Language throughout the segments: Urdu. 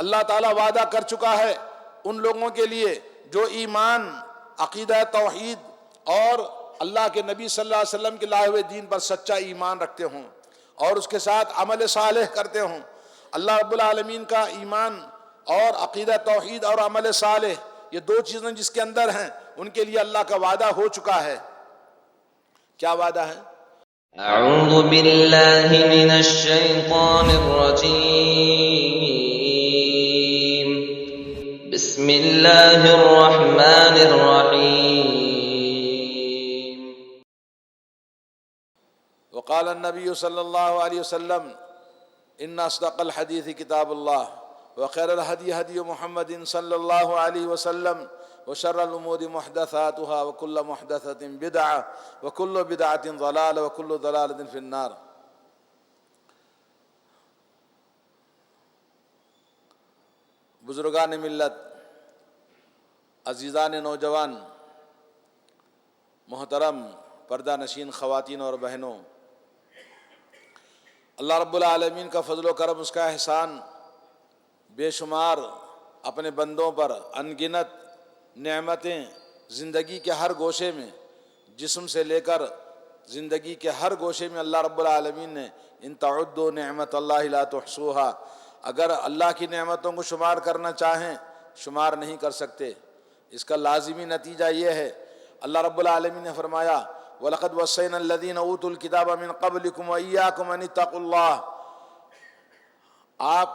اللہ تعالیٰ وعدہ کر چکا ہے ان لوگوں کے لیے جو ایمان، عقیدہ توحید اور اللہ کے نبی صلی اللہ علیہ وسلم کے لائے ہوئے دین پر سچا ایمان رکھتے ہوں اور اس کے ساتھ عمل صالح کرتے ہوں۔ اللہ رب العالمین کا ایمان اور عقیدہ توحید اور عمل صالح، یہ دو چیزیں جس کے اندر ہیں، ان کے لیے اللہ کا وعدہ ہو چکا ہے۔ کیا وعدہ ہے؟ اعوذ باللہ من الشیطان الرجیم، بسم اللہ الرحمن الرحیم۔ وقال النبی صلی اللہ علیہ وسلم ان اصدق الحدیث کتاب اللہ وخیر الہدی ہدی محمد صلی اللہ علیہ وسلم وشر الامور محدثاتها وكل محدثۃ بدعہ وكل بدعۃ ضلالہ وكل ضلالۃ فی النار۔ بزرگان ملت، عزیزان نوجوان، محترم پردہ نشین خواتین اور بہنوں، اللہ رب العالمین کا فضل و کرم، اس کا احسان بے شمار اپنے بندوں پر، ان گنت نعمتیں زندگی کے ہر گوشے میں، جسم سے لے کر زندگی کے ہر گوشے میں اللہ رب العالمین نے ان تعدوا نعمت اللہ لا تحصوها، اگر اللہ کی نعمتوں کو شمار کرنا چاہیں شمار نہیں کر سکتے۔ اس کا لازمی نتیجہ یہ ہے، اللہ رب العالمین نے فرمایا وَلَقَدْ وَصَّيْنَا الَّذِينَ أُوتُوا الْكِتَابَ مِنْ قَبْلِكُمْ وَإِيَّاكُمْ أَنِ اتَّقُوا اللَّهَ۔ آپ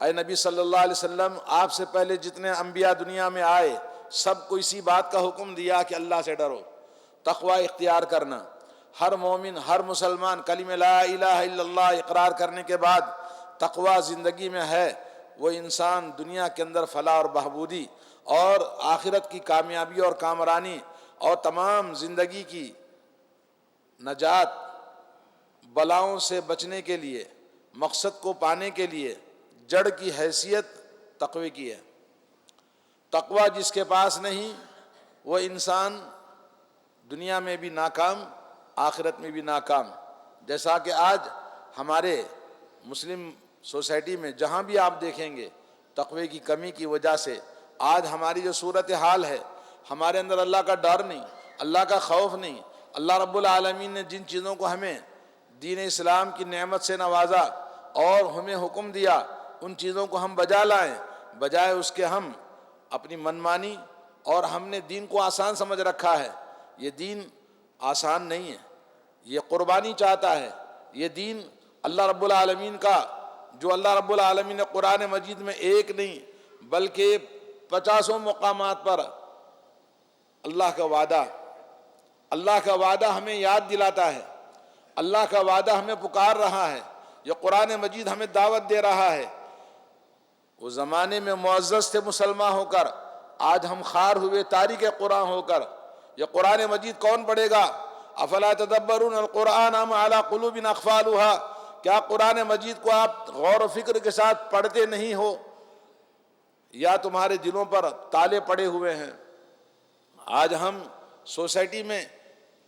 اے نبی صلی اللہ علیہ وسلم، آپ سے پہلے جتنے انبیاء دنیا میں آئے سب کو اسی بات کا حکم دیا کہ اللہ سے ڈرو، تقوی اختیار کرنا۔ ہر مومن، ہر مسلمان کلمہ لا الہ الا اللہ اقرار کرنے کے بعد تقوی زندگی میں ہے، وہ انسان دنیا کے اندر فلاح اور بہبودی اور آخرت کی کامیابی اور کامرانی اور تمام زندگی کی نجات، بلاؤں سے بچنے کے لیے، مقصد کو پانے کے لیے جڑ کی حیثیت تقوی کی ہے۔ تقوی جس کے پاس نہیں وہ انسان دنیا میں بھی ناکام، آخرت میں بھی ناکام۔ جیسا کہ آج ہمارے مسلم سوسائٹی میں جہاں بھی آپ دیکھیں گے تقوی کی کمی کی وجہ سے آج ہماری جو صورتحال ہے، ہمارے اندر اللہ کا ڈر نہیں، اللہ کا خوف نہیں۔ اللہ رب العالمین نے جن چیزوں کو ہمیں دین اسلام کی نعمت سے نوازا اور ہمیں حکم دیا، ان چیزوں کو ہم بجا لائیں، بجائے اس کے ہم اپنی منمانی، اور ہم نے دین کو آسان سمجھ رکھا ہے۔ یہ دین آسان نہیں ہے، یہ قربانی چاہتا ہے۔ یہ دین اللہ رب العالمین کا، جو اللہ رب العالمین نے قرآن مجید میں ایک نہیں بلکہ 50 مقامات پر اللہ کا وعدہ ہمیں یاد دلاتا ہے، اللہ کا وعدہ ہمیں پکار رہا ہے، یہ قرآن مجید ہمیں دعوت دے رہا ہے۔ وہ زمانے میں معزز تھے مسلمان ہو کر، آج ہم خار ہوئے تاریک قرآن ہو کر۔ یہ قرآن مجید کون پڑھے گا؟ افلا تدبرون القرآن ام علی قلوب اقفالها، کیا قرآن مجید کو آپ غور و فکر کے ساتھ پڑھتے نہیں ہو، یا تمہارے دلوں پر تالے پڑے ہوئے ہیں؟ آج ہم سوسائٹی میں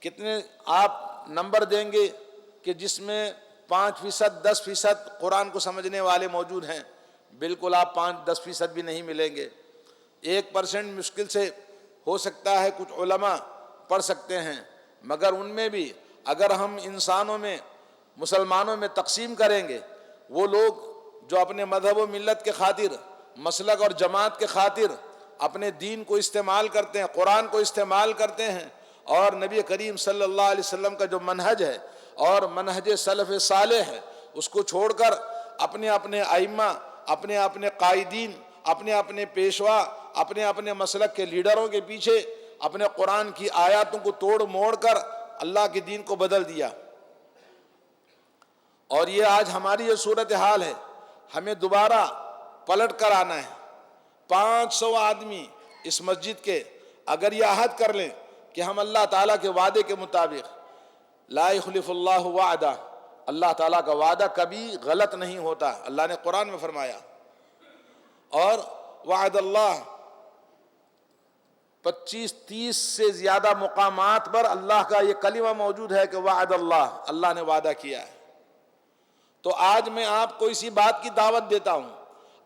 کتنے آپ نمبر دیں گے کہ جس میں 5%، 10% قرآن کو سمجھنے والے موجود ہیں؟ بالکل آپ 5-10% بھی نہیں ملیں گے۔ 1% مشکل سے ہو سکتا ہے کچھ علماء پڑھ سکتے ہیں، مگر ان میں بھی اگر ہم انسانوں میں، مسلمانوں میں تقسیم کریں گے، وہ لوگ جو اپنے مذہب و ملت کے خاطر، مسلک اور جماعت کے خاطر اپنے دین کو استعمال کرتے ہیں، قرآن کو استعمال کرتے ہیں، اور نبی کریم صلی اللہ علیہ وسلم کا جو منہج ہے اور منہج سلف صالح ہے اس کو چھوڑ کر اپنے اپنے ائمہ، اپنے اپنے قائدین، اپنے اپنے پیشوا، اپنے اپنے مسلک کے لیڈروں کے پیچھے اپنے قرآن کی آیاتوں کو توڑ موڑ کر اللہ کے دین کو بدل دیا۔ اور یہ آج ہماری یہ صورتحال ہے، ہمیں دوبارہ پلٹ کر آنا ہے۔ 500 آدمی اس مسجد کے اگر یہ عہد کر لیں کہ ہم اللہ تعالیٰ کے وعدے کے مطابق، لا یخلف اللہ وعدہ، اللہ تعالیٰ کا وعدہ کبھی غلط نہیں ہوتا، اللہ نے قرآن میں فرمایا۔ اور وعد اللہ 25-30 سے زیادہ مقامات پر اللہ کا یہ کلمہ موجود ہے کہ وعد اللہ، اللہ نے وعدہ کیا ہے۔ تو آج میں آپ کو اسی بات کی دعوت دیتا ہوں،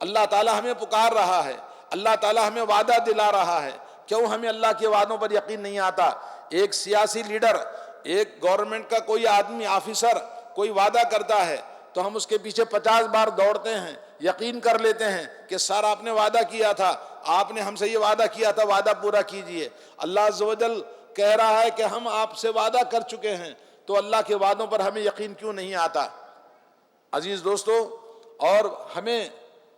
اللہ تعالیٰ ہمیں پکار رہا ہے، اللہ تعالیٰ ہمیں وعدہ دلا رہا ہے، کیوں ہمیں اللہ کے وعدوں پر یقین نہیں آتا؟ ایک سیاسی لیڈر، ایک گورنمنٹ کا کوئی آدمی آفیسر کوئی وعدہ کرتا ہے تو ہم اس کے پیچھے 50 بار دوڑتے ہیں، یقین کر لیتے ہیں کہ سر آپ نے وعدہ کیا تھا، آپ نے ہم سے یہ وعدہ کیا تھا، وعدہ پورا کیجئے۔ اللہ عز و جل کہہ رہا ہے کہ ہم آپ سے وعدہ کر چکے ہیں، تو اللہ کے وعدوں پر ہمیں یقین کیوں نہیں آتا؟ عزیز دوستو، اور ہمیں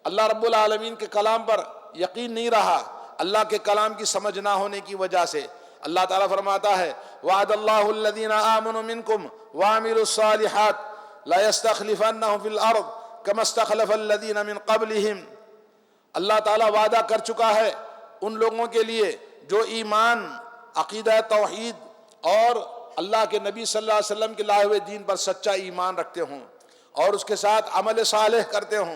اللہ رب العالمین کے کلام پر یقین نہیں رہا اللہ کے کلام کی سمجھ نہ ہونے کی وجہ سے۔ اللہ تعالیٰ فرماتا ہے وعد اللہ الذین آمنوا منکم وعملوا الصالحات لا يستخلفنهم فی الارض كما استخلف الذین من قبلہم۔ اللہ تعالیٰ وعدہ کر چکا ہے ان لوگوں کے لیے جو ایمان، عقیدہ توحید اور اللہ کے نبی صلی اللہ علیہ وسلم کے لائے ہوئے دین پر سچا ایمان رکھتے ہوں اور اس کے ساتھ عمل صالح کرتے ہوں۔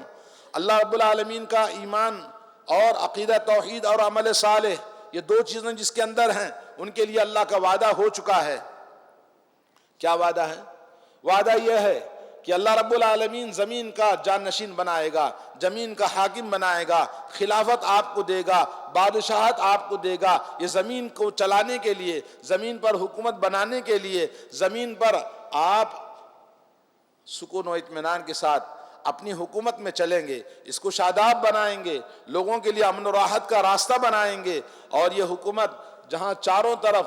اللہ رب العالمین کا ایمان اور عقیدہ توحید اور عمل صالح، یہ دو چیزیں جس کے اندر ہیں، ان کے لیے اللہ کا وعدہ ہو چکا ہے۔ کیا وعدہ ہے؟ وعدہ یہ ہے کہ اللہ رب العالمین زمین کا جانشین بنائے گا، زمین کا حاکم بنائے گا، خلافت آپ کو دے گا، بادشاہت آپ کو دے گا۔ یہ زمین کو چلانے کے لیے، زمین پر حکومت بنانے کے لیے، زمین پر آپ سکون و اطمینان کے ساتھ اپنی حکومت میں چلیں گے، اس کو شاداب بنائیں گے، لوگوں کے لیے امن و راحت کا راستہ بنائیں گے۔ اور یہ حکومت جہاں چاروں طرف،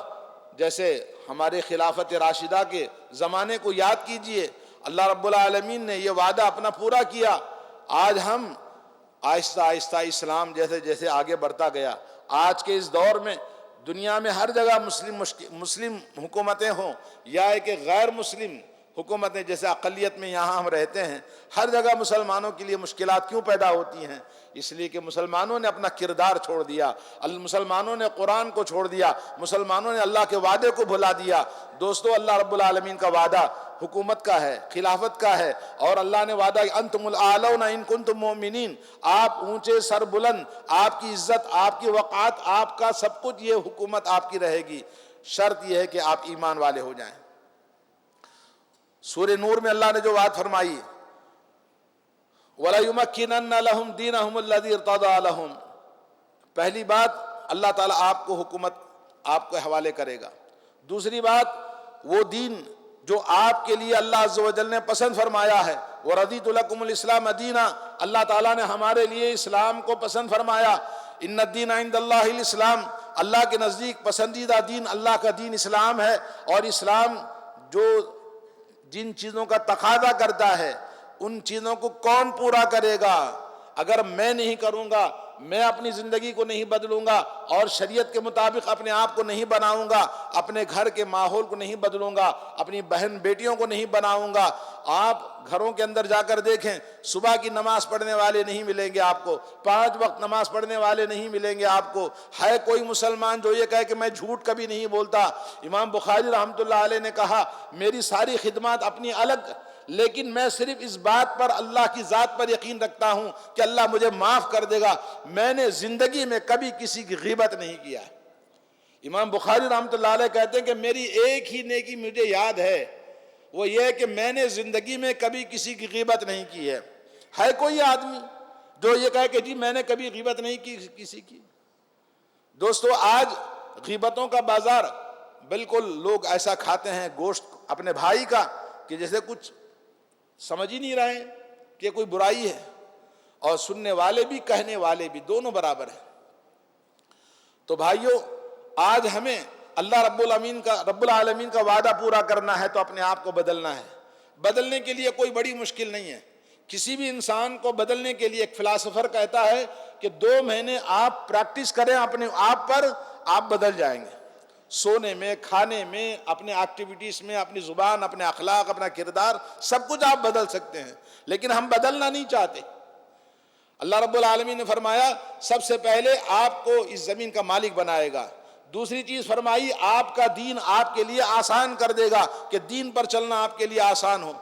جیسے ہمارے خلافت راشدہ کے زمانے کو یاد کیجئے، اللہ رب العالمین نے یہ وعدہ اپنا پورا کیا۔ آج ہم آہستہ آہستہ اسلام جیسے جیسے آگے بڑھتا گیا، آج کے اس دور میں دنیا میں ہر جگہ مسلم حکومتیں ہوں یا کہ غیر مسلم حکومتیں، جیسے اقلیت میں یہاں ہم رہتے ہیں، ہر جگہ مسلمانوں کے لیے مشکلات کیوں پیدا ہوتی ہیں؟ اس لیے کہ مسلمانوں نے اپنا کردار چھوڑ دیا، مسلمانوں نے قرآن کو چھوڑ دیا، مسلمانوں نے اللہ کے وعدے کو بھلا دیا۔ دوستو، اللہ رب العالمین کا وعدہ حکومت کا ہے، خلافت کا ہے، اور اللہ نے وعدہ انتم الاعلون ان کنتم مؤمنین، آپ اونچے سر بلند، آپ کی عزت، آپ کی وقعت، آپ کا سب کچھ، یہ حکومت آپ کی رہے گی، شرط یہ ہے کہ آپ ایمان والے ہو جائیں۔ سورہ نور میں اللہ نے جو بات فرمائی وَلَيُمَكِّنَنَّ لَهُمْ دِينَهُمُ الَّذِي ارْتَضَىٰ لَهُمْ، پہلی بات اللہ تعالیٰ آپ کو حکومت آپ کے حوالے کرے گا۔ دوسری بات، وہ دین جو آپ کے لیے اللہ عز و جل نے پسند فرمایا ہے، وَرَضِيتُ لَكُمُ الْإِسْلَامَ دِينًا، اللہ تعالیٰ نے ہمارے لیے اسلام کو پسند فرمایا۔ إِنَّ الدِّينَ عِنْدَ اللَّهِ الْإِسْلَامُ، اللہ کے نزدیک پسندیدہ دین اللہ کا دین اسلام ہے۔ اور اسلام جو جن چیزوں کا تقاضا کرتا ہے، ان چیزوں کو کون پورا کرے گا؟ اگر میں نہیں کروں گا، میں اپنی زندگی کو نہیں بدلوں گا اور شریعت کے مطابق اپنے آپ کو نہیں بناؤں گا، اپنے گھر کے ماحول کو نہیں بدلوں گا، اپنی بہن بیٹیوں کو نہیں بناؤں گا۔ آپ گھروں کے اندر جا کر دیکھیں، صبح کی نماز پڑھنے والے نہیں ملیں گے آپ کو، 5 وقت نماز پڑھنے والے نہیں ملیں گے آپ کو۔ ہے کوئی مسلمان جو یہ کہے کہ میں جھوٹ کبھی نہیں بولتا؟ امام بخاری رحمۃ اللہ علیہ نے کہا میری ساری خدمات اپنی الگ، لیکن میں صرف اس بات پر اللہ کی ذات پر یقین رکھتا ہوں کہ اللہ مجھے معاف کر دے گا، میں نے زندگی میں کبھی کسی کی غیبت نہیں کیا۔ امام بخاری رحمۃ اللہ علیہ کہتے ہیں کہ میری ایک ہی نیکی مجھے یاد ہے، وہ یہ ہے کہ میں نے زندگی میں کبھی کسی کی غیبت نہیں کی ہے۔ ہے کوئی آدمی جو یہ کہے کہ جی میں نے کبھی غیبت نہیں کی کسی کی؟ دوستو، آج غیبتوں کا بازار، بالکل لوگ ایسا کھاتے ہیں گوشت اپنے بھائی کا کہ جیسے کچھ سمجھ ہی نہیں رہے کہ کوئی برائی ہے، اور سننے والے بھی کہنے والے بھی دونوں برابر ہیں۔ تو بھائیو، آج ہمیں اللہ رب العالمین کا وعدہ پورا کرنا ہے تو اپنے آپ کو بدلنا ہے۔ بدلنے کے لیے کوئی بڑی مشکل نہیں ہے۔ کسی بھی انسان کو بدلنے کے لیے، ایک فلاسفر کہتا ہے کہ 2 مہینے آپ پریکٹس کریں اپنے آپ پر، آپ بدل جائیں گے۔ سونے میں، کھانے میں، اپنے ایکٹیویٹیز میں، اپنی زبان، اپنے اخلاق، اپنا کردار، سب کچھ آپ بدل سکتے ہیں، لیکن ہم بدلنا نہیں چاہتے۔ اللہ رب العالمین نے فرمایا سب سے پہلے آپ کو اس زمین کا مالک بنائے گا۔ دوسری چیز فرمائی آپ کا دین آپ کے لیے آسان کر دے گا، کہ دین پر چلنا آپ کے لیے آسان ہو۔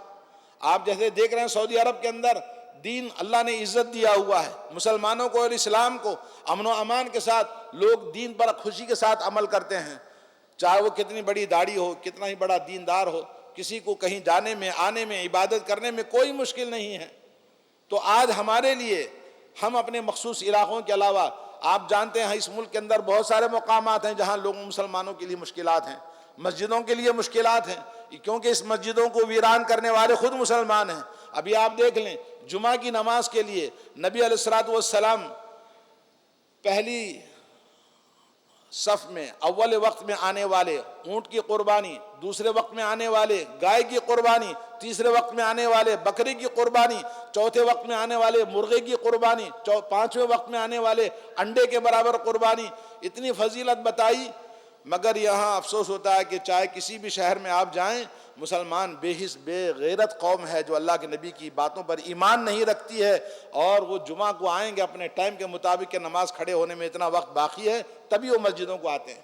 آپ جیسے دیکھ رہے ہیں سعودی عرب کے اندر دین اللہ نے عزت دیا ہوا ہے مسلمانوں کو اور اسلام کو، امن و امان کے ساتھ لوگ دین پر خوشی کے ساتھ عمل کرتے ہیں، چاہے وہ کتنی بڑی داڑھی ہو، کتنا ہی بڑا دیندار ہو، کسی کو کہیں جانے میں، آنے میں، عبادت کرنے میں کوئی مشکل نہیں ہے۔ تو آج ہمارے لیے ہم اپنے مخصوص علاقوں کے علاوہ آپ جانتے ہیں اس ملک کے اندر بہت سارے مقامات ہیں جہاں لوگوں مسلمانوں کے لیے مشکلات ہیں، مسجدوں کے لیے مشکلات ہیں، کیونکہ اس مسجدوں کو ویران کرنے والے خود مسلمان ہیں۔ ابھی آپ دیکھ لیں جمعہ کی نماز کے لیے نبی علیہ الصلوۃ والسلام پہلی صف میں اول وقت میں آنے والے اونٹ کی قربانی، دوسرے وقت میں آنے والے گائے کی قربانی، تیسرے وقت میں آنے والے بکری کی قربانی، چوتھے وقت میں آنے والے مرغے کی قربانی، پانچویں وقت میں آنے والے انڈے کے برابر قربانی، اتنی فضیلت بتائی۔ مگر یہاں افسوس ہوتا ہے کہ چاہے کسی بھی شہر میں آپ جائیں، مسلمان بے حس بے غیرت قوم ہے جو اللہ کے نبی کی باتوں پر ایمان نہیں رکھتی ہے، اور وہ جمعہ کو آئیں گے اپنے ٹائم کے مطابق کہ نماز کھڑے ہونے میں اتنا وقت باقی ہے تبھی وہ مسجدوں کو آتے ہیں،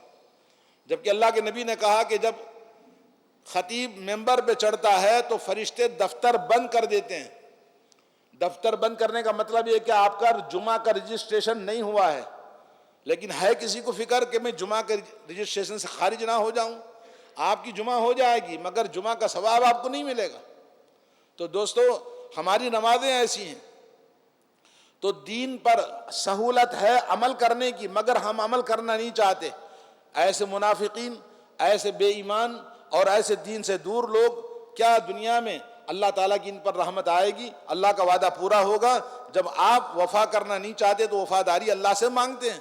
جبکہ اللہ کے نبی نے کہا کہ جب خطیب ممبر پہ چڑھتا ہے تو فرشتے دفتر بند کر دیتے ہیں۔ دفتر بند کرنے کا مطلب یہ کہ آپ کا جمعہ کا رجسٹریشن نہیں ہوا ہے، لیکن ہے کسی کو فکر کہ میں جمعہ کے رجسٹریشن سے خارج نہ ہو جاؤں؟ آپ کی جمعہ ہو جائے گی مگر جمعہ کا ثواب آپ کو نہیں ملے گا۔ تو دوستو ہماری نمازیں ایسی ہیں، تو دین پر سہولت ہے عمل کرنے کی مگر ہم عمل کرنا نہیں چاہتے۔ ایسے منافقین، ایسے بے ایمان اور ایسے دین سے دور لوگ، کیا دنیا میں اللہ تعالیٰ کی ان پر رحمت آئے گی؟ اللہ کا وعدہ پورا ہوگا جب آپ وفا کرنا نہیں چاہتے تو وفاداری اللہ سے مانگتے ہیں۔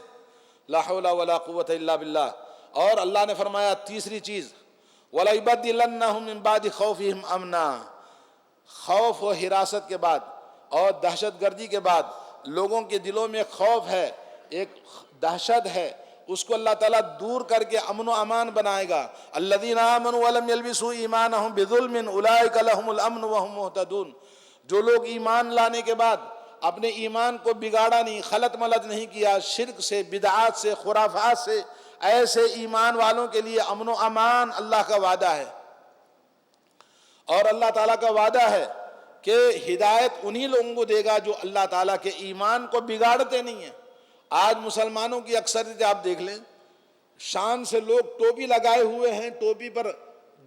لا حول ولا قوت الا باللہ۔ اور اللہ نے فرمایا تیسری چیز وَلَيُبَدِّلَنَّهُم مِّن بَعْدِ خَوْفِهِمْ أَمْنًا، خوف و حراست کے بعد اور دہشت گردی کے بعد لوگوں کے دلوں میں خوف ہے، ایک دہشت ہے، اس کو اللہ تعالیٰ دور کر کے امن و امان بنائے گا۔ الَّذِينَ آمَنُوا وَلَمْ يَلْبِسُوا إِيمَانَهُمْ بِظُلْمٍ أُولَٰئِكَ لَهُمُ الْأَمْنُ وَهُمْ مُهْتَدُونَ، جو لوگ ایمان لانے کے بعد اپنے ایمان کو بگاڑا نہیں، خلط ملط نہیں کیا، شرک سے، بدعات سے، خرافات سے، ایسے ایمان والوں کے لیے امن و امان اللہ کا وعدہ ہے۔ اور اللہ تعالیٰ کا وعدہ ہے کہ ہدایت انہی لوگوں کو دے گا جو اللہ تعالیٰ کے ایمان کو بگاڑتے نہیں ہیں۔ آج مسلمانوں کی اکثریت آپ دیکھ لیں، شان سے لوگ ٹوپی لگائے ہوئے ہیں، ٹوپی پر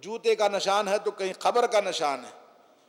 جوتے کا نشان ہے تو کہیں قبر کا نشان ہے،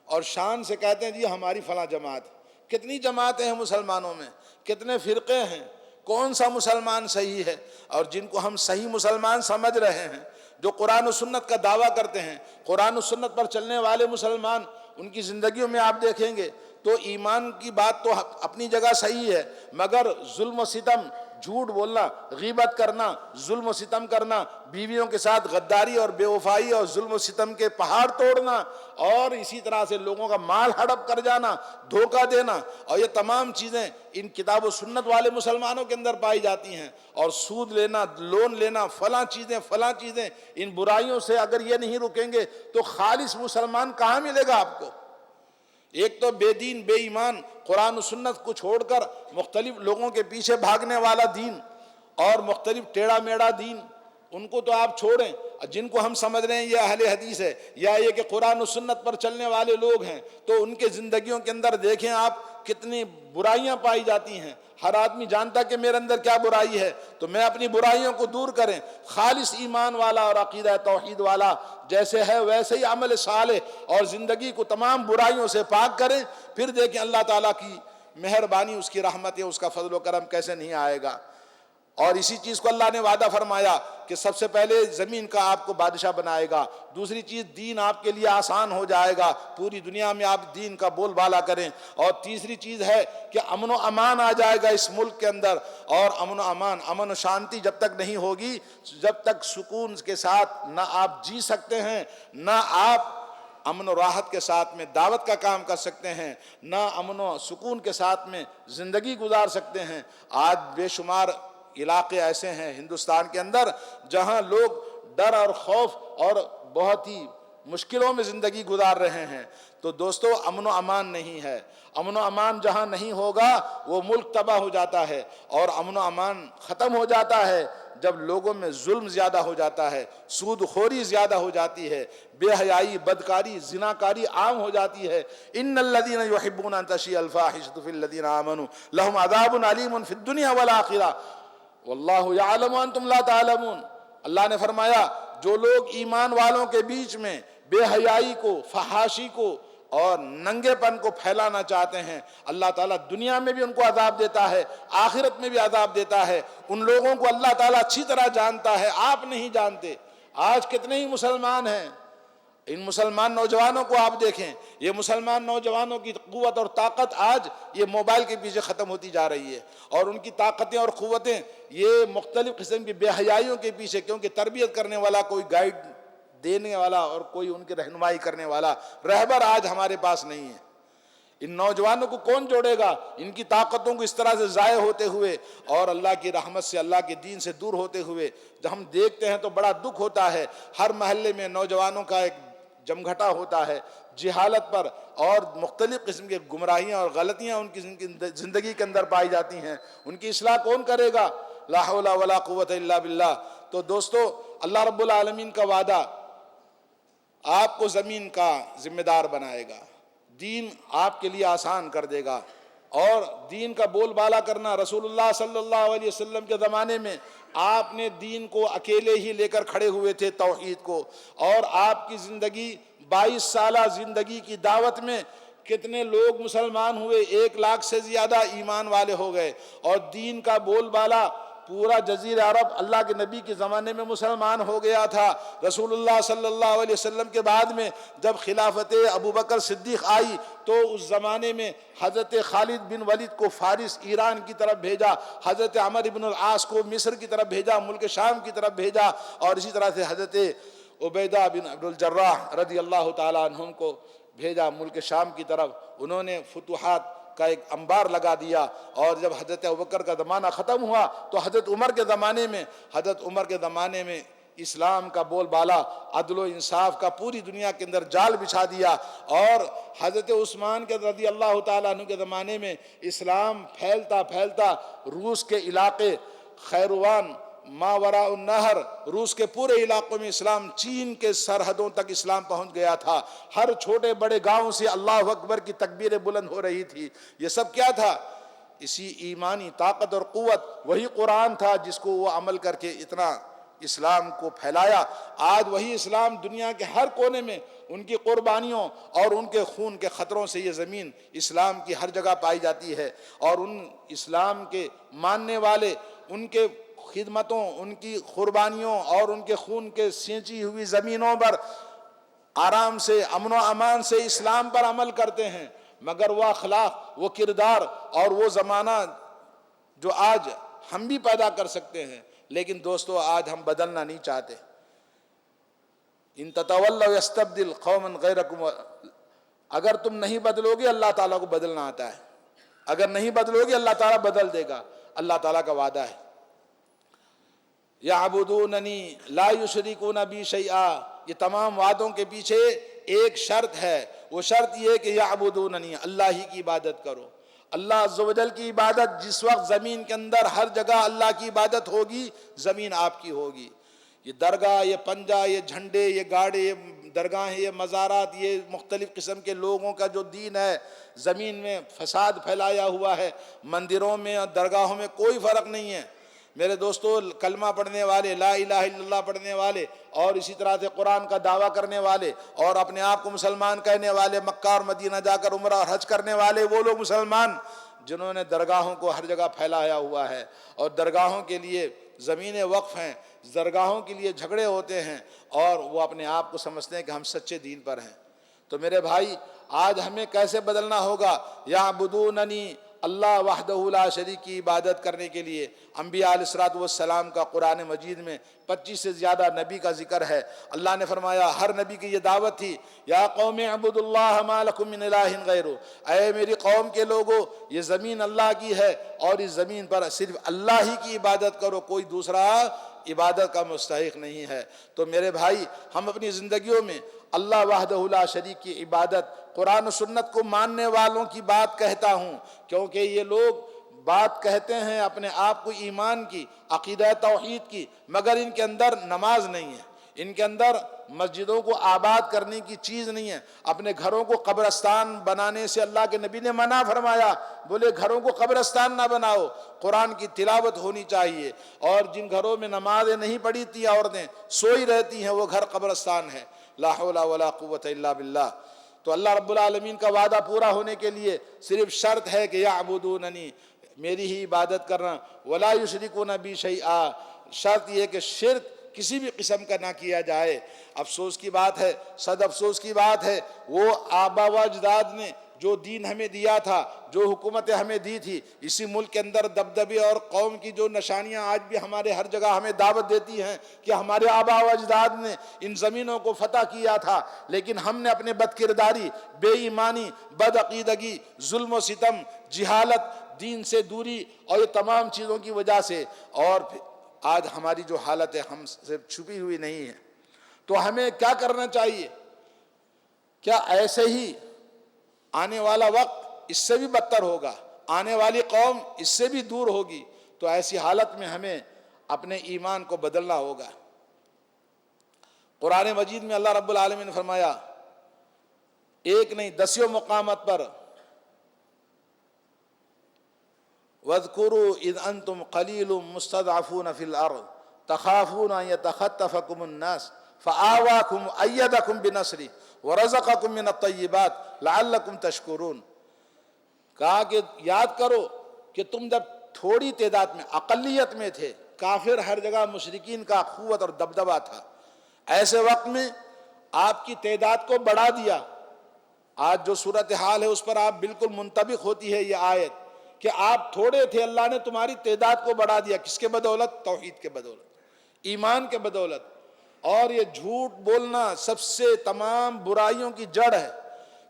اور شان سے کہتے ہیں جی ہماری فلاں جماعت۔ کتنی جماعتیں ہیں مسلمانوں میں، کتنے فرقے ہیں، کون سا مسلمان صحیح ہے؟ اور جن کو ہم صحیح مسلمان سمجھ رہے ہیں، جو قرآن و سنت کا دعویٰ کرتے ہیں، قرآن و سنت پر چلنے والے مسلمان، ان کی زندگیوں میں آپ دیکھیں گے تو ایمان کی بات تو اپنی جگہ صحیح ہے، مگر ظلم و ستم، جھوٹ بولنا، غیبت کرنا، ظلم و ستم کرنا، بیویوں کے ساتھ غداری اور بے وفائی اور ظلم و ستم کے پہاڑ توڑنا، اور اسی طرح سے لوگوں کا مال ہڑپ کر جانا، دھوکہ دینا، اور یہ تمام چیزیں ان کتاب و سنت والے مسلمانوں کے اندر پائی جاتی ہیں۔ اور سود لینا، لون لینا، فلاں چیزیں، ان برائیوں سے اگر یہ نہیں رکیں گے تو خالص مسلمان کہاں ملے گا آپ کو؟ ایک تو بے دین بے ایمان قرآن و سنت کو چھوڑ کر مختلف لوگوں کے پیچھے بھاگنے والا دین اور مختلف ٹیڑھا میڑھا دین، ان کو تو آپ چھوڑیں۔ جن کو ہم سمجھ رہے ہیں یہ اہل حدیث ہے یا یہ کہ قرآن و سنت پر چلنے والے لوگ ہیں، تو ان کے زندگیوں کے اندر دیکھیں آپ کتنی برائیاں پائی جاتی ہیں۔ ہر آدمی جانتا کہ میرے اندر کیا برائی ہے، تو میں اپنی برائیوں کو دور کریں۔ خالص ایمان والا اور عقیدہ توحید والا جیسے ہے ویسے ہی عمل صالح اور زندگی کو تمام برائیوں سے پاک کریں، پھر دیکھیں اللہ تعالیٰ کی مہربانی، اس کی رحمت ہے، اس کا فضل و کرم کیسے نہیں آئے گا۔ اور اسی چیز کو اللہ نے وعدہ فرمایا کہ سب سے پہلے زمین کا آپ کو بادشاہ بنائے گا، دوسری چیز دین آپ کے لیے آسان ہو جائے گا، پوری دنیا میں آپ دین کا بول بالا کریں، اور تیسری چیز ہے کہ امن و امان آ جائے گا اس ملک کے اندر۔ اور امن و شانتی جب تک نہیں ہوگی، جب تک سکون کے ساتھ نہ آپ جی سکتے ہیں، نہ آپ امن و راحت کے ساتھ میں دعوت کا کام کر سکتے ہیں، نہ امن و سکون کے ساتھ میں زندگی گزار سکتے ہیں۔ آج بے شمار علاقے ایسے ہیں ہندوستان کے اندر جہاں لوگ ڈر اور خوف اور بہت ہی مشکلوں میں زندگی گزار رہے ہیں۔ تو دوستو امن و امان نہیں ہے، امن و امان جہاں نہیں ہوگا وہ ملک تباہ ہو جاتا ہے، اور امن و امان ختم ہو جاتا ہے جب لوگوں میں ظلم زیادہ ہو جاتا ہے، سود خوری زیادہ ہو جاتی ہے، بے حیائی، بدکاری، زناکاری عام ہو جاتی ہے۔ ان الذین یحبون ان تشیع الفاحشۃ فی الذین آمنوا لہم عذاب علیم فی الدنیا والآخرہ واللہ یعلم وانتم لا تعلمون۔ اللہ نے فرمایا جو لوگ ایمان والوں کے بیچ میں بے حیائی کو، فحاشی کو اور ننگے پن کو پھیلانا چاہتے ہیں، اللہ تعالیٰ دنیا میں بھی ان کو عذاب دیتا ہے، آخرت میں بھی عذاب دیتا ہے۔ ان لوگوں کو اللہ تعالیٰ اچھی طرح جانتا ہے، آپ نہیں جانتے۔ آج کتنے ہی مسلمان ہیں، ان مسلمان نوجوانوں کو آپ دیکھیں، یہ مسلمان نوجوانوں کی قوت اور طاقت آج یہ موبائل کے پیچھے ختم ہوتی جا رہی ہے، اور ان کی طاقتیں اور قوتیں یہ مختلف قسم کی بے حیائیوں کے پیچھے، کیونکہ تربیت کرنے والا کوئی گائیڈ دینے والا اور کوئی ان کی رہنمائی کرنے والا رہبر آج ہمارے پاس نہیں ہے۔ ان نوجوانوں کو کون جوڑے گا؟ ان کی طاقتوں کو اس طرح سے ضائع ہوتے ہوئے اور اللہ کی رحمت سے، اللہ کے دین سے دور ہوتے ہوئے جب ہم دیکھتے ہیں تو بڑا دکھ ہوتا ہے۔ ہر محلے میں نوجوانوں کا ایک جمگھٹا ہوتا ہے جہالت پر، اور مختلف قسم کے گمراہیاں اور غلطیاں ان کی زندگی کے اندر پائی جاتی ہیں۔ ان کی اصلاح کون کرے گا؟ لا حول ولا قوت الا باللہ۔ تو دوستو، اللہ رب العالمین کا وعدہ آپ کو زمین کا ذمہ دار بنائے گا، دین آپ کے لیے آسان کر دے گا، اور دین کا بول بالا کرنا، رسول اللہ صلی اللہ علیہ وسلم کے زمانے میں آپ نے دین کو اکیلے ہی لے کر کھڑے ہوئے تھے، توحید کو، اور آپ کی زندگی 22 سالہ زندگی کی دعوت میں کتنے لوگ مسلمان ہوئے، 1 لاکھ سے زیادہ ایمان والے ہو گئے، اور دین کا بول بالا پورا جزیرہ عرب اللہ کے نبی کے زمانے میں مسلمان ہو گیا تھا۔ رسول اللہ صلی اللہ علیہ وسلم کے بعد میں جب خلافت ابوبکر صدیق آئی تو اس زمانے میں حضرت خالد بن ولید کو فارس ایران کی طرف بھیجا، حضرت عمر بن العاص کو مصر کی طرف بھیجا، ملک شام کی طرف بھیجا، اور اسی طرح سے حضرت عبیدہ بن عبد الجراح رضی اللہ تعالیٰ عنہم کو بھیجا ملک شام کی طرف۔ انہوں نے فتوحات کا ایک انبار لگا دیا، اور جب حضرت ابوبکر کا زمانہ ختم ہوا تو حضرت عمر کے زمانے میں اسلام کا بول بالا، عدل و انصاف کا پوری دنیا کے اندر جال بچھا دیا، اور حضرت عثمان کے رضی اللہ تعالیٰ عنہ کے زمانے میں اسلام پھیلتا پھیلتا روس کے علاقے، خیروان، ماوراء النہر، روس کے پورے علاقوں میں اسلام، چین کے سرحدوں تک اسلام پہنچ گیا تھا۔ ہر چھوٹے بڑے گاؤں سے اللہ اکبر کی تکبیریں بلند ہو رہی تھی۔ یہ سب کیا تھا؟ اسی ایمانی طاقت اور قوت، وہی قرآن تھا جس کو وہ عمل کر کے اتنا اسلام کو پھیلایا۔ آج وہی اسلام دنیا کے ہر کونے میں ان کی قربانیوں اور ان کے خون کے خطروں سے یہ زمین اسلام کی ہر جگہ پائی جاتی ہے، اور ان اسلام کے ماننے والے ان کے خدمتوں، ان کی قربانیوں اور ان کے خون کے سینچی ہوئی زمینوں پر آرام سے، امن و امان سے اسلام پر عمل کرتے ہیں، مگر وہ اخلاق، وہ کردار اور وہ زمانہ جو آج ہم بھی پیدا کر سکتے ہیں، لیکن دوستو آج ہم بدلنا نہیں چاہتے۔ ان تتولوا یستبدل قوما غیرکم، اگر تم نہیں بدلو گے اللہ تعالیٰ کو بدلنا آتا ہے، اگر نہیں بدلو گے اللہ تعالیٰ بدل دے گا، اللہ تعالیٰ کا وعدہ ہے۔ یعبدوننی لا یشرکون بی شیئا، یہ تمام وعدوں کے پیچھے ایک شرط ہے، وہ شرط یہ کہ یعبدوننی، اللہ ہی کی عبادت کرو۔ اللہ عز و جل کی عبادت، جس وقت زمین کے اندر ہر جگہ اللہ کی عبادت ہوگی، زمین آپ کی ہوگی۔ یہ درگاہ، یہ پنجہ، یہ جھنڈے، یہ گاڑے، یہ درگاہیں، یہ مزارات، یہ مختلف قسم کے لوگوں کا جو دین ہے، زمین میں فساد پھیلایا ہوا ہے۔ مندروں میں اور درگاہوں میں کوئی فرق نہیں ہے میرے دوستو۔ کلمہ پڑھنے والے، لا الہ الا اللہ پڑھنے والے، اور اسی طرح سے قرآن کا دعویٰ کرنے والے اور اپنے آپ کو مسلمان کہنے والے، مکہ اور مدینہ جا کر عمرہ اور حج کرنے والے، وہ لوگ مسلمان جنہوں نے درگاہوں کو ہر جگہ پھیلایا ہوا ہے، اور درگاہوں کے لیے زمینیں وقف ہیں، درگاہوں کے لیے جھگڑے ہوتے ہیں، اور وہ اپنے آپ کو سمجھتے ہیں کہ ہم سچے دین پر ہیں۔ تو میرے بھائی، آج ہمیں کیسے بدلنا ہوگا؟ یعبدوننی، اللہ وحدہ لا شریک کی عبادت کرنے کے لیے انبیاء علیہ الصلوۃ والسلام کا قرآن مجید میں 25 سے زیادہ نبی کا ذکر ہے۔ اللہ نے فرمایا، ہر نبی کی یہ دعوت تھی، یا قوم اعبدوا اللہ ما لکم من الہ غیرہ، اے میری قوم کے لوگو، یہ زمین اللہ کی ہے، اور اس زمین پر صرف اللہ ہی کی عبادت کرو، کوئی دوسرا عبادت کا مستحق نہیں ہے۔ تو میرے بھائی، ہم اپنی زندگیوں میں اللہ وحدہ لا شریک کی عبادت، قرآن و سنت کو ماننے والوں کی بات کہتا ہوں، کیونکہ یہ لوگ بات کہتے ہیں اپنے آپ کو ایمان کی، عقیدہ توحید کی، مگر ان کے اندر نماز نہیں ہے، ان کے اندر مسجدوں کو آباد کرنے کی چیز نہیں ہے۔ اپنے گھروں کو قبرستان بنانے سے اللہ کے نبی نے منع فرمایا، بولے گھروں کو قبرستان نہ بناؤ، قرآن کی تلاوت ہونی چاہیے، اور جن گھروں میں نمازیں نہیں پڑھی عورتیں سوئی رہتی ہیں، وہ گھر قبرستان ہے۔ لا حول ولا قوت الا باللہ۔ تو اللہ رب العالمین کا وعدہ پورا ہونے کے لیے صرف شرط ہے کہ یعبدوننی، میری ہی عبادت کرنا، ولا یشرکون بی شیئا، شرط یہ کہ شرک کسی بھی قسم کا نہ کیا جائے۔ افسوس کی بات ہے، صد افسوس کی بات ہے، وہ آبا و اجداد نے جو دین ہمیں دیا تھا، جو حکومتیں ہمیں دی تھی، اسی ملک کے اندر دبدبے اور قوم کی جو نشانیاں آج بھی ہمارے ہر جگہ ہمیں دعوت دیتی ہیں کہ ہمارے آبا و اجداد نے ان زمینوں کو فتح کیا تھا، لیکن ہم نے اپنے بد کرداری، بے ایمانی، بد عقیدگی، ظلم و ستم، جہالت، دین سے دوری اور یہ تمام چیزوں کی وجہ سے، اور آج ہماری جو حالت ہے ہم سے چھپی ہوئی نہیں ہے۔ تو ہمیں کیا کرنا چاہیے؟ کیا ایسے ہی آنے والا وقت اس سے بھی بدتر ہوگا، آنے والی قوم اس سے بھی دور ہوگی؟ تو ایسی حالت میں ہمیں اپنے ایمان کو بدلنا ہوگا۔ قرآن مجید میں اللہ رب العالمین نے فرمایا، ایک نہیں دسیوں مقامات پر، وَاذْكُرُوا إِذْ أَنْتُمْ قَلِيلٌ مُسْتَضْعَفُونَ فِي الْأَرْضِ تَخَافُونَ أَنْ يَتَخَطَّفَكُمُ النَّاسُ فَآوَاكُمْ وَأَيَّدَكُمْ بِنَصْرِهِ وَرَزَقَكُمْ مِنَ الطَّيِّبَاتِ لَعَلَّكُمْ تَشْكُرُونَ۔ کہا کہ یاد کرو کہ تم جب تھوڑی تعداد میں، اقلیت میں تھے، کافر ہر جگہ مشرکین کا قوت اور دبدبہ تھا، ایسے وقت میں آپ کی تعداد کو بڑھا دیا۔ آج جو صورتحال ہے اس پر آپ بالکل منطبق ہوتی ہے یہ آیت کہ آپ تھوڑے تھے، اللہ نے تمہاری تعداد کو بڑھا دیا۔ کس کے بدولت؟ توحید کے بدولت، ایمان کے بدولت۔ اور یہ جھوٹ بولنا سب سے تمام برائیوں کی جڑ ہے۔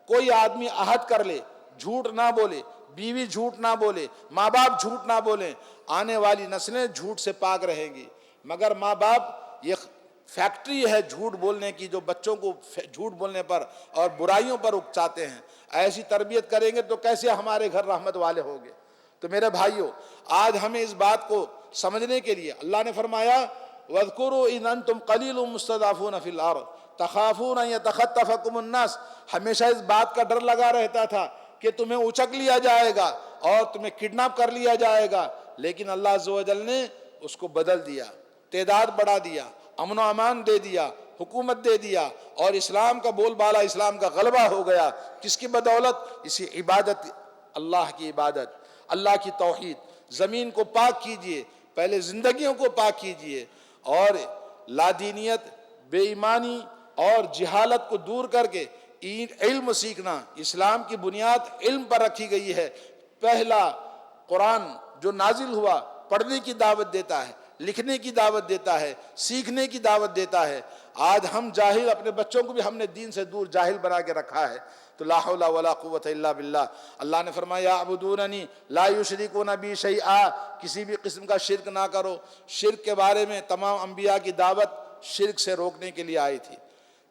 کوئی آدمی عہد کر لے، جھوٹ نہ بولے، بیوی جھوٹ نہ بولے، ماں باپ جھوٹ نہ بولیں، آنے والی نسلیں جھوٹ سے پاک رہیں گی۔ مگر ماں باپ یہ فیکٹری ہے جھوٹ بولنے کی، جو بچوں کو جھوٹ بولنے پر اور برائیوں پر اکساتے ہیں۔ ایسی تربیت کریں گے تو کیسے ہمارے گھر رحمت والے ہوں گے؟ تو میرے بھائیوں، آج ہمیں اس بات کو سمجھنے کے لیے اللہ نے فرمایا، وَاذْكُرُوا إِذْ أَنْتُمْ قَلِيلٌ مُسْتَضْعَفُونَ فِي الْأَرْضِ تَخَافُونَ أَنْ يَتَخَطَّفَكُمُ النَّاسُ۔ ہمیشہ اس بات کا ڈر لگا رہتا تھا کہ تمہیں اچک لیا جائے گا اور تمہیں کڈنیپ کر لیا جائے گا، لیکن اللہ عز و جل نے اس کو بدل دیا، تعداد بڑھا دیا، امن و امان دے دیا، حکومت دے دیا، اور اسلام کا بول بالا، اسلام کا غلبہ ہو گیا۔ کس کی بدولت؟ اسی عبادت، اللہ کی عبادت، اللہ کی توحید۔ زمین کو پاک کیجئے، پہلے زندگیوں کو پاک کیجئے، اور لادینیت، بے ایمانی اور جہالت کو دور کر کے علم سیکھنا۔ اسلام کی بنیاد علم پر رکھی گئی ہے۔ پہلا قرآن جو نازل ہوا پڑھنے کی دعوت دیتا ہے، لکھنے کی دعوت دیتا ہے، سیکھنے کی دعوت دیتا ہے۔ آج ہم جاہل، اپنے بچوں کو بھی ہم نے دین سے دور جاہل بنا کے رکھا ہے۔ تو لا حول ولا قوت الا باللہ۔ اللہ نے فرمایا، یعبدوننی لا یشرکون بی شیئا، کسی بھی قسم کا شرک نہ کرو۔ شرک کے بارے میں تمام انبیاء کی دعوت شرک سے روکنے کے لیے آئی تھی۔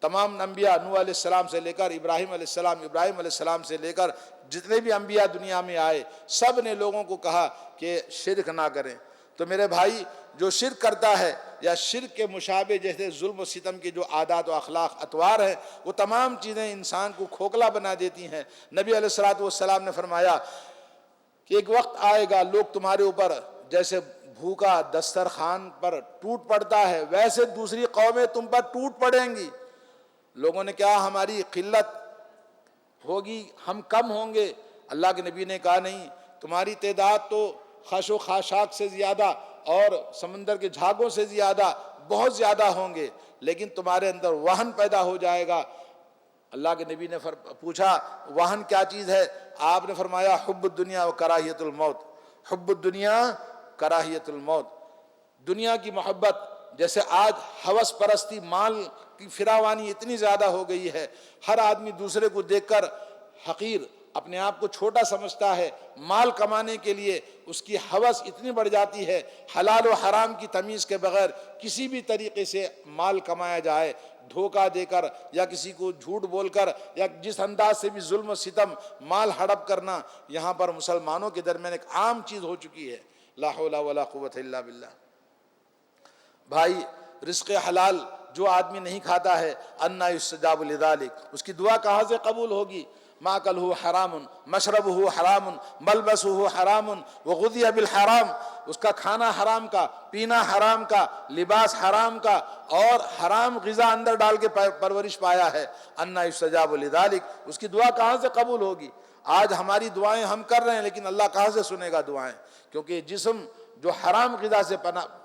تمام انبیاء، نوح علیہ السلام سے لے کر ابراہیم علیہ السلام سے لے کر جتنے بھی انبیاء دنیا میں آئے، سب نے لوگوں کو کہا کہ شرک نہ کریں۔ تو میرے بھائی، جو شرک کرتا ہے یا شرک کے مشابہ جیسے ظلم و ستم کے جو عادات و اخلاق اطوار ہیں، وہ تمام چیزیں انسان کو کھوکھلا بنا دیتی ہیں۔ نبی علیہ السلام نے فرمایا کہ ایک وقت آئے گا لوگ تمہارے اوپر جیسے بھوکا دسترخوان پر ٹوٹ پڑتا ہے، ویسے دوسری قومیں تم پر ٹوٹ پڑیں گی۔ لوگوں نے کہا ہماری قلت ہوگی، ہم کم ہوں گے۔ اللہ کے نبی نے کہا نہیں، تمہاری تعداد تو خش و خاشاک سے زیادہ اور سمندر کے جھاگوں سے زیادہ، بہت زیادہ ہوں گے، لیکن تمہارے اندر وہن پیدا ہو جائے گا۔ اللہ کے نبی نے پوچھا وہن کیا چیز ہے؟ آپ نے فرمایا حب الدنیا و کراہیت الموت۔ حب الدنیا کراہیت الموت، دنیا کی محبت۔ جیسے آج ہوس پرستی، مال کی فراوانی اتنی زیادہ ہو گئی ہے، ہر آدمی دوسرے کو دیکھ کر حقیر، اپنے آپ کو چھوٹا سمجھتا ہے۔ مال کمانے کے لیے اس کی ہوس اتنی بڑھ جاتی ہے، حلال و حرام کی تمیز کے بغیر کسی بھی طریقے سے مال کمایا جائے، دھوکہ دے کر یا کسی کو جھوٹ بول کر یا جس انداز سے بھی ظلم و ستم، مال ہڑپ کرنا یہاں پر مسلمانوں کے درمیان ایک عام چیز ہو چکی ہے۔ لا حول ولا قوت الا باللہ۔ بھائی، رزق حلال جو آدمی نہیں کھاتا ہے، انا یستجاب لذالک، اس کی دعا کہاں سے قبول ہوگی؟ ماکلہ حرام، مشربہ حرام، ملبسہ حرام، وغذی بالحرام۔ اس کا کھانا حرام کا، پینا حرام کا، لباس حرام کا، اور حرام غذا اندر ڈال کے پرورش پایا ہے، انا یستجاب لذالک، اس کی دعا کہاں سے قبول ہوگی؟ آج ہماری دعائیں ہم کر رہے ہیں لیکن اللہ کہاں سے سنے گا دعائیں؟ کیونکہ جسم جو حرام غذا سے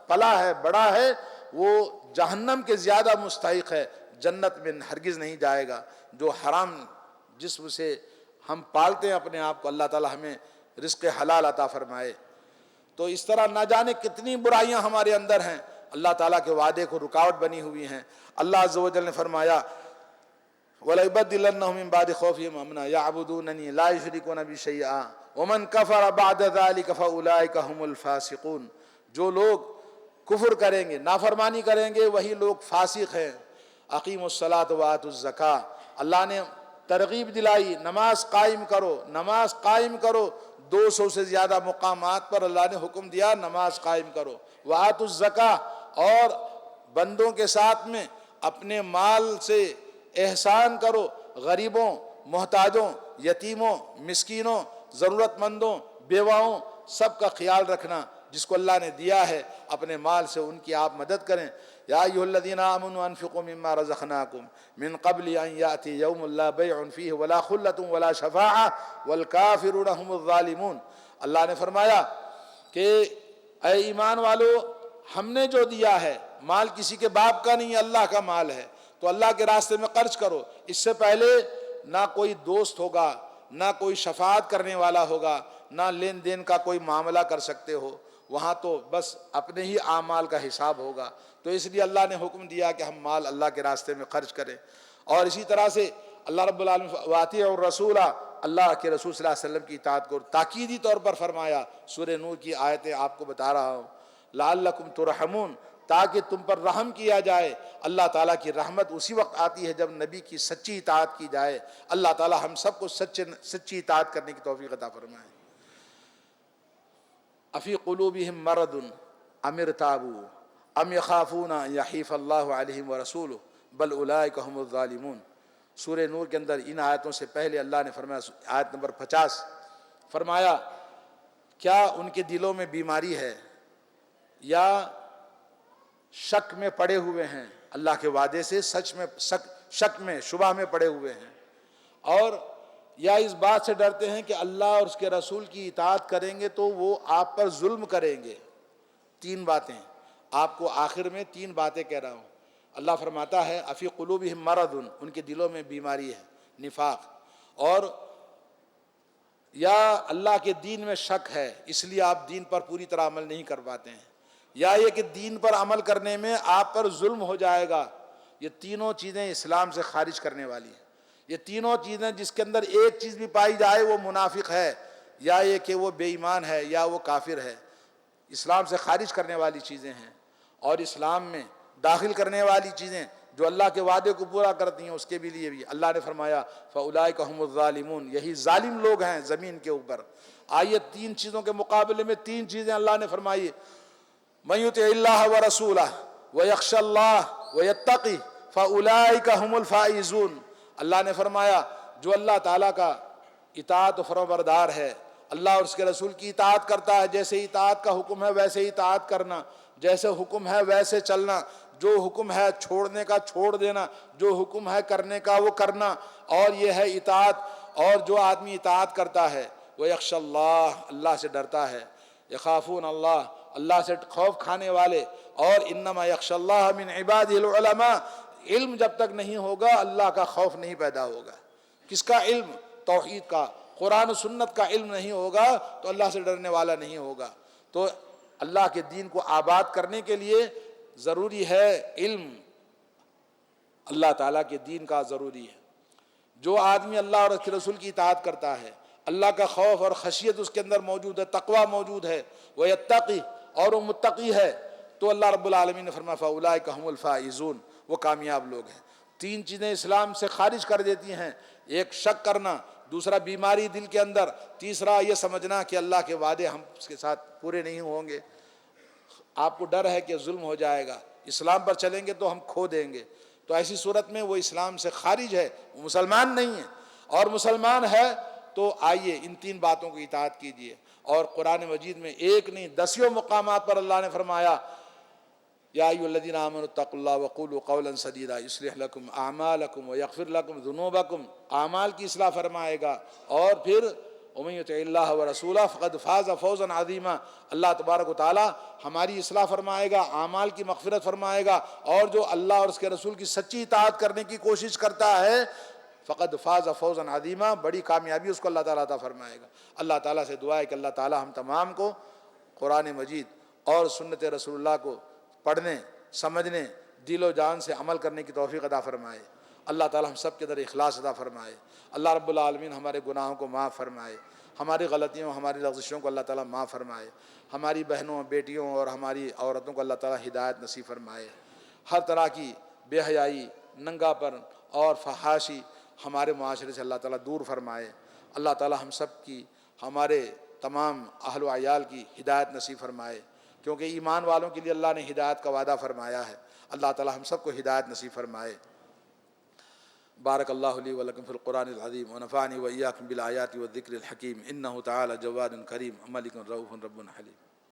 پلا ہے، بڑا ہے، وہ جہنم کے زیادہ مستحق ہے، جنت میں ہرگز نہیں جائے گا۔ جو حرام جسم سے ہم پالتے ہیں اپنے آپ کو، اللہ تعالی ہمیں رزق حلال عطا فرمائے۔ تو اس طرح نہ جانے کتنی برائیاں ہمارے اندر ہیں، اللہ تعالیٰ کے وعدے کو رکاوٹ بنی ہوئی ہیں۔ اللہ عز و جل نے فرمایا وَلَيُبَدِّلَنَّهُم مِّن بَعْدِ خَوْفِهِمْ أَمْنًا يَعْبُدُونَنِي لَا يُشْرِكُونَ بِي شَيْئًا وَمَن كَفَرَ بَعْدَ ذَلِكَ فَأُولَٰئِكَ هُمُ الْفَاسِقُونَ، جو لوگ کفر کریں گے، نافرمانی کریں گے، وہی لوگ فاسق ہیں۔ اقیموا الصلاۃ وآتوا الزکاۃ، اللہ نے ترغیب دلائی، نماز قائم کرو، نماز قائم کرو۔ 200 سے زیادہ مقامات پر اللہ نے حکم دیا نماز قائم کرو۔ وآتوا الزکاۃ، اور بندوں کے ساتھ میں اپنے مال سے احسان کرو، غریبوں، محتاجوں، یتیموں، مسکینوں، ضرورت مندوں، بیواؤں، سب کا خیال رکھنا۔ جس کو اللہ نے دیا ہے اپنے مال سے ان کی آپ مدد کریں۔ یا ایھا الذین آمنوا انفقوا مما رزقناکم من قبل ان یأتی یوم لا بیع فیہ ولا خلۃ ولا شفاعۃ والکافرون هم الظالمون۔ اللہ نے فرمایا کہ اے ایمان والو، ہم نے جو دیا ہے مال کسی کے باپ کا نہیں، اللہ کا مال ہے، تو اللہ کے راستے میں خرچ کرو۔ اس سے پہلے نہ کوئی دوست ہوگا، نہ کوئی شفاعت کرنے والا ہوگا، نہ لین دین کا کوئی معاملہ کر سکتے ہو، وہاں تو بس اپنے ہی اعمال کا حساب ہوگا۔ تو اس لیے اللہ نے حکم دیا کہ ہم مال اللہ کے راستے میں خرچ کریں۔ اور اسی طرح سے اللہ رب العالمین وَأَطِیعُوا الرَّسُولَ، اللہ کے رسول صلی اللہ علیہ وسلم کی اطاعت کو تاکیدی طور پر فرمایا۔ سورہ نور کی آیتیں آپ کو بتا رہا ہوں، لعلکم ترحمون، تاکہ تم پر رحم کیا جائے۔ اللہ تعالیٰ کی رحمت اسی وقت آتی ہے جب نبی کی سچی اطاعت کی جائے۔ اللہ تعالیٰ ہم سب کو سچی اطاعت کرنے کی توفیق عطا فرمائے۔ افی قلوبہم مرض ام ارتابوا ام یخافون ان یحیف اللہ علیہم ورسولہ بل اولئک هم الظالمون۔ سورہ نور کے اندر ان آیتوں سے پہلے اللہ نے فرمایا، آیت نمبر 50، فرمایا کیا ان کے دلوں میں بیماری ہے یا شک میں پڑے ہوئے ہیں، اللہ کے وعدے سے سچ میں شک میں شبہ میں پڑے ہوئے ہیں، اور یا اس بات سے ڈرتے ہیں کہ اللہ اور اس کے رسول کی اطاعت کریں گے تو وہ آپ پر ظلم کریں گے۔ تین باتیں آپ کو آخر میں، تین باتیں کہہ رہا ہوں۔ اللہ فرماتا ہے افی قلوبہم مرض، ان کے دلوں میں بیماری ہے، نفاق، اور یا اللہ کے دین میں شک ہے، اس لیے آپ دین پر پوری طرح عمل نہیں کر پاتے ہیں، یا یہ کہ دین پر عمل کرنے میں آپ پر ظلم ہو جائے گا۔ یہ تینوں چیزیں اسلام سے خارج کرنے والی ہیں۔ یہ تینوں چیزیں جس کے اندر ایک چیز بھی پائی جائے وہ منافق ہے، یا یہ کہ وہ بے ایمان ہے، یا وہ کافر ہے۔ اسلام سے خارج کرنے والی چیزیں ہیں، اور اسلام میں داخل کرنے والی چیزیں جو اللہ کے وعدے کو پورا کرتی ہیں، اس کے بھی لیے بھی اللہ نے فرمایا فَأُولَئِكَ هُمُ الظَّالِمُونَ، یہی ظالم لوگ ہیں زمین کے اوپر۔ آئیے تین چیزوں کے مقابلے میں تین چیزیں اللہ نے فرمائی۔ مَن يُطِعِ اللَّهَ وَرَسُولَهُ وَيَخْشَ اللَّهَ وَيَتَّقِهِ فَأُولَئِكَ هُمُ الْفَائِزُونَ۔ اللہ نے فرمایا جو اللہ تعالیٰ کا اطاعت و فرمانبردار ہے، اللہ اور اس کے رسول کی اطاعت کرتا ہے، جیسے اطاعت کا حکم ہے ویسے ہی اطاعت کرنا، جیسے حکم ہے ویسے چلنا، جو حکم ہے چھوڑنے کا چھوڑ دینا، جو حکم ہے کرنے کا وہ کرنا، اور یہ ہے اطاعت۔ اور جو آدمی اطاعت کرتا ہے وہ یخش اللہ، اللہ سے ڈرتا ہے، یخافون اللہ، اللہ سے خوف کھانے والے، اور انما یخش اللہ من عبادہ العلماء۔ علم جب تک نہیں ہوگا اللہ کا خوف نہیں پیدا ہوگا۔ کس کا علم؟ توحید کا، قرآن و سنت کا علم نہیں ہوگا تو اللہ سے ڈرنے والا نہیں ہوگا۔ تو اللہ کے دین کو آباد کرنے کے لیے ضروری ہے علم، اللہ تعالیٰ کے دین کا ضروری ہے۔ جو آدمی اللہ اور اس کے رسول کی اطاعت کرتا ہے، اللہ کا خوف اور خشیت اس کے اندر موجود ہے، تقوی موجود ہے، وہ یتقی، اور وہ متقی ہے، تو اللہ رب العالمین نے فرمایا فَأُولَئِكَ هُمُ الْفَائِزُونَ، وہ کامیاب لوگ ہیں۔ تین چیزیں اسلام سے خارج کر دیتی ہیں، ایک شک کرنا، دوسرا بیماری دل کے اندر، تیسرا یہ سمجھنا کہ اللہ کے وعدے ہم اس کے ساتھ پورے نہیں ہوں گے۔ آپ کو ڈر ہے کہ ظلم ہو جائے گا، اسلام پر چلیں گے تو ہم کھو دیں گے، تو ایسی صورت میں وہ اسلام سے خارج ہے، وہ مسلمان نہیں ہے۔ اور مسلمان ہے تو آئیے ان تین باتوں کو اطاعت کیجیے، اور قرآن مجید میں ایک نہیں دسیوں مقامات پر اللہ نے فرمایا یا ایھا الذین آمنوا اتقوا اللہ وقولوا قولا سدیدا یصلح لکم اعمالکم ویغفر لکم ذنوبکم، اعمال کی اصلاح فرمائے گا، اور پھر ومن یطع اللہ ورسولہ فقد فاز فوزا عظیما، اللہ تبارک و تعالی ہماری اصلاح فرمائے گا، اعمال کی مغفرت فرمائے گا، اور جو اللہ اور اس کے رسول کی سچی اطاعت کرنے کی کوشش کرتا ہے فقد فاز فوزا عظیما، بڑی کامیابی اس کو اللہ تعالیٰ عطا فرمائے گا۔ اللہ تعالیٰ سے دعا ہے کہ اللہ تعالیٰ ہم تمام کو قرآن مجید اور سنت رسول اللہ کو پڑھنے، سمجھنے، دل و جان سے عمل کرنے کی توفیق عطا فرمائے۔ اللہ تعالیٰ ہم سب کے اندر اخلاص عطا فرمائے۔ اللہ رب العالمین ہمارے گناہوں کو معاف فرمائے، ہماری غلطیوں، ہماری لغزشوں کو اللہ تعالیٰ معاف فرمائے، ہماری بہنوں، بیٹیوں اور ہماری عورتوں کو اللہ تعالیٰ ہدایت نصیب فرمائے، ہر طرح کی بے حیائی، ننگا پن اور فحاشی ہمارے معاشرے سے اللہ تعالیٰ دور فرمائے۔ اللہ تعالیٰ ہم سب کی، ہمارے تمام اہل و عیال کی ہدایت نصیب فرمائے، کیونکہ ایمان والوں کے لیے اللہ نے ہدایت کا وعدہ فرمایا ہے۔ اللہ تعالیٰ ہم سب کو ہدایت نصیب فرمائے۔ بارک اللہ لی ولکم فی القرآن العظیم ونفعنی وإیاکم بالآیات والذکر الحکیم، انہ تعالی جواد کریم ملک رؤوف رب حلیم۔